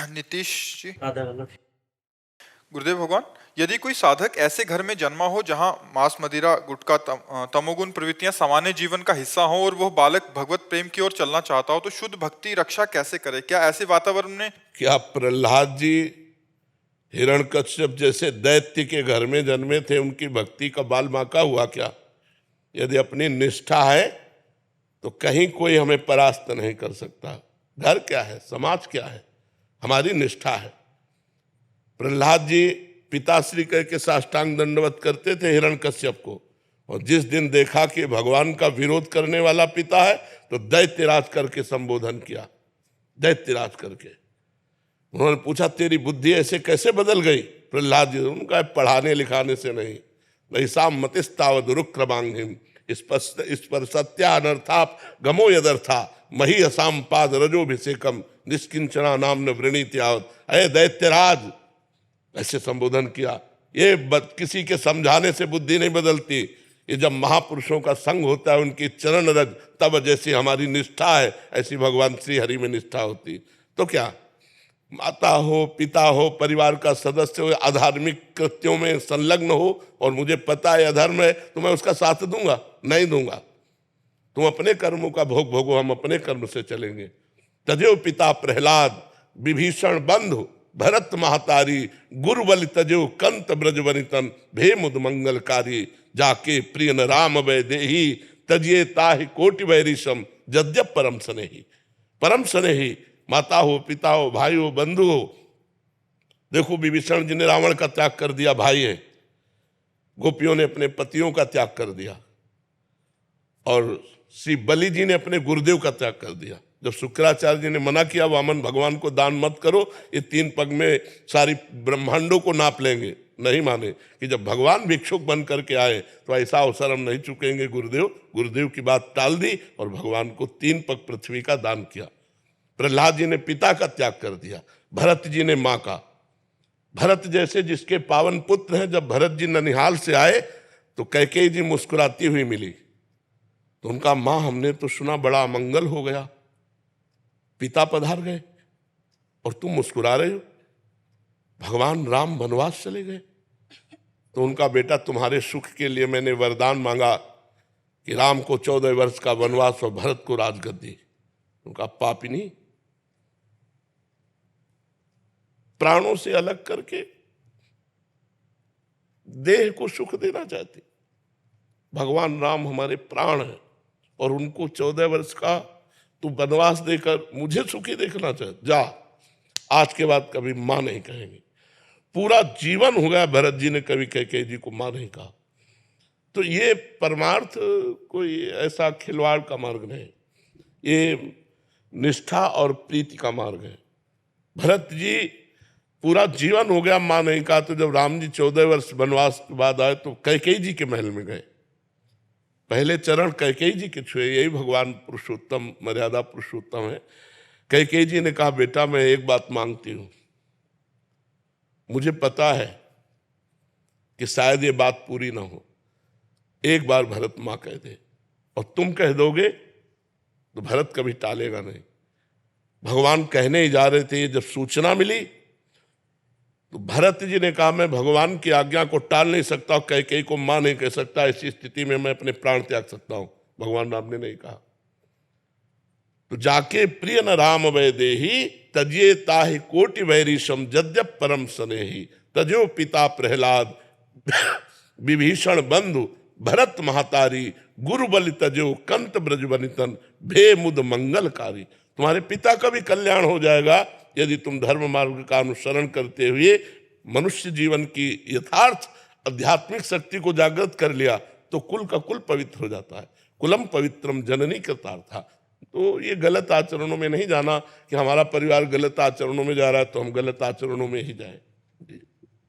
नीतीश जी। आधा वाला। गुरुदेव भगवान, यदि कोई साधक ऐसे घर में जन्मा हो जहां मांस मदिरा गुटखा तमोगुण प्रवृत्तियां सामान्य जीवन का हिस्सा हो और वह बालक भगवत प्रेम की ओर चलना चाहता हो, तो शुद्ध भक्ति रक्षा कैसे करे? क्या ऐसे वातावरण में क्या प्रहलाद जी हिरण्यकश्यप जैसे दैत्य के घर में जन्मे थे, उनकी भक्ति का बाल बांका हुआ क्या? यदि अपनी निष्ठा है तो कहीं कोई हमें परास्त नहीं कर सकता। घर क्या है, समाज क्या है, हमारी निष्ठा है। प्रहलाद जी पिताश्री कह के साष्टांग दंडवत करते थे हिरण्यकश्यप को, और जिस दिन देखा कि भगवान का विरोध करने वाला पिता है तो दैत्यराज करके संबोधन किया। दैत्यराज करके उन्होंने पूछा, तेरी बुद्धि ऐसे कैसे बदल गई? प्रहलाद जी उनका पढ़ाने लिखाने से नहीं। नैसाम मतिस्तावद रुक्रमांगिम इस पर सत्या अनर्थाप गमो यदर्था मही असाम पाद रजोभिषेकम निष्किंचना नाम न वृणीत्यावत। अय दैत्यराज, ऐसे संबोधन किया। ये किसी के समझाने से बुद्धि नहीं बदलती। ये जब महापुरुषों का संग होता है, उनकी चरण रज, तब जैसी हमारी निष्ठा है ऐसी भगवान श्री हरि में निष्ठा होती। तो क्या माता हो, पिता हो, परिवार का सदस्य हो, अधार्मिक कृत्यों में संलग्न हो और मुझे पता है अधर्म है, तो मैं उसका साथ दूंगा? नहीं दूंगा। तुम अपने कर्मों का भोग भोगो, हम अपने कर्म से चलेंगे। तजेव पिता प्रहलाद विभीषण बंधु भरत महतारी गुरु बलि तजेव कंत ब्रज वनितन भे मुद मंगलकारी जाके प्रिय न राम वै देही तजिए ताहि कोटि वैरिशम जद्यप परम स्नेही। परम स्नेही माता हो, पिता हो, भाई हो, बंधु हो। देखो विभीषण जी ने रावण का त्याग कर दिया, भाई है। गोपियों ने अपने पतियों का त्याग कर दिया, और श्री बलि जी ने अपने गुरुदेव का त्याग कर दिया। जब शुक्राचार्य जी ने मना किया वामन भगवान को दान मत करो, ये 3 पग में सारी ब्रह्मांडों को नाप लेंगे, नहीं माने कि जब भगवान भिक्षुक बन करके आए तो ऐसा अवसर हम नहीं चुकेंगे। गुरुदेव की बात टाल दी और भगवान को 3 पग पृथ्वी का दान किया। प्रहलाद जी ने पिता का त्याग कर दिया, भरत जी ने माँ का। भरत जैसे जिसके पावन पुत्र हैं, जब भरत जी ननिहाल से आए तो कैकेयी जी मुस्कुराती हुई मिली, तो उनका माँ हमने तो सुना बड़ा अमंगल हो गया, पिता पधार गए और तुम मुस्कुरा रहे हो, भगवान राम वनवास चले गए। तो उनका बेटा तुम्हारे सुख के लिए मैंने वरदान मांगा कि राम को 14 वर्ष का वनवास और भरत को राजगद्दी। उनका पापिनी प्राणों से अलग करके देह को सुख देना चाहती। भगवान राम हमारे प्राण हैं और उनको 14 वर्ष का तू वनवास देकर मुझे सुखी देखना चाहते? जा, आज के बाद कभी मां नहीं कहेंगे। पूरा जीवन हो गया भरत जी ने कभी कैकेयी जी को मां नहीं कहा। तो ये परमार्थ कोई ऐसा खिलवाड़ का मार्ग नहीं, ये निष्ठा और प्रीति का मार्ग है। भरत जी पूरा जीवन हो गया मां नहीं कहा, तो जब राम जी 14 वर्ष वनवास के बाद आए तो कैकेयी जी के महल में गए। पहले चरण कैकेयी जी के छुए, यही भगवान पुरुषोत्तम मर्यादा पुरुषोत्तम है। कैकेयी जी ने कहा, बेटा मैं एक बात मांगती हूं, मुझे पता है कि शायद ये बात पूरी ना हो, एक बार भरत मां कह दे और तुम कह दोगे तो भरत कभी टालेगा नहीं। भगवान कहने ही जा रहे थे, जब सूचना मिली तो भरत जी ने कहा, मैं भगवान की आज्ञा को टाल नहीं सकता, कैकेयी को मां नहीं कह सकता, ऐसी स्थिति में मैं अपने प्राण त्याग सकता हूं। भगवान राम ने नहीं कहा। तो जाके प्रिय न राम वै देही तजिए ताहि कोटि वैरिशम जद्यप परम स्नेही तजो पिता प्रहलाद विभीषण बंधु भरत महतारी गुरु बलि तजो कंत ब्रज वनितन भे मुद मंगलकारी। तुम्हारे पिता का भी कल्याण हो जाएगा यदि तुम धर्म मार्ग का अनुसरण करते हुए मनुष्य जीवन की यथार्थ आध्यात्मिक शक्ति को जागृत कर लिया तो कुल का कुल पवित्र हो जाता है। कुलम पवित्रम जननी कृतार्था। तो ये गलत आचरणों में नहीं जाना कि हमारा परिवार गलत आचरणों में जा रहा है तो हम गलत आचरणों में ही जाएं।